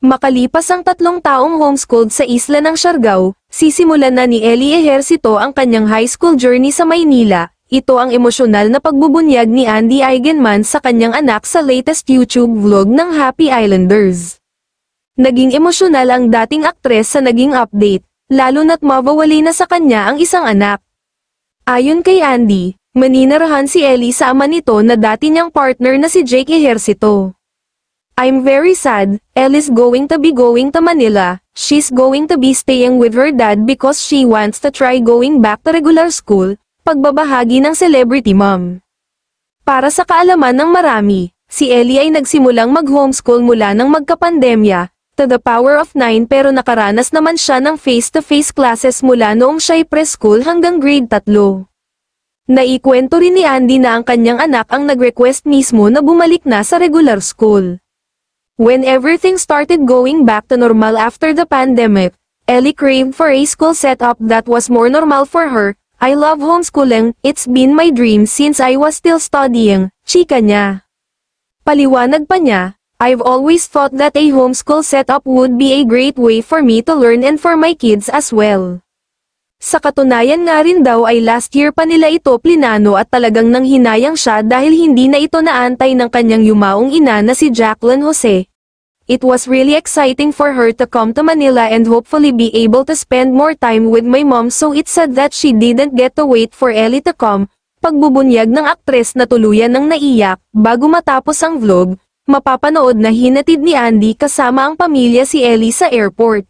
Makalipas ang 3 taong homeschooled sa isla ng Siargao, sisimulan na ni Ellie Ejercito ang kanyang high school journey sa Maynila. Ito ang emosyonal na pagbubunyag ni Andy Eigenman sa kanyang anak sa latest YouTube vlog ng Happy Islanders. Naging emosyonal ang dating aktres sa naging update, lalo na't mawawali na sa kanya ang isang anak. Ayon kay Andy, maninirahan si Ellie sa ama nito na dati niyang partner na si Jake Ejercito. "I'm very sad, Ellie's going to Manila, she's going to be staying with her dad because she wants to try going back to regular school," pagbabahagi ng celebrity mom. Para sa kaalaman ng marami, si Ellie ay nagsimulang mag-homeschool mula nang magkapandemya, to the power of 9 pero nakaranas naman siya ng face-to-face classes mula noong siya'y preschool hanggang grade 3. Naikwento rin ni Andy na ang kanyang anak ang nag-request mismo na bumalik na sa regular school. When everything started going back to normal after the pandemic, Ellie craved for a school setup that was more normal for her. "I love homeschooling, it's been my dream since I was still studying," chika niya. Paliwanag pa niya, "I've always thought that a homeschool setup would be a great way for me to learn and for my kids as well." Sa katunayan nga rin daw ay last year pa nila ito plinano at talagang nanghinayang siya dahil hindi na ito naantay ng kanyang yumaong ina na si Jacqueline Jose. It was really exciting for her to come to Manila and hopefully be able to spend more time with my mom, so it said that she didn't get to wait for Ellie to come. Pagbubunyag ng aktres na tuluyan ng naiyak bago matapos ang vlog, mapapanood na hinatid ni Andy kasama ang pamilya si Ellie sa airport.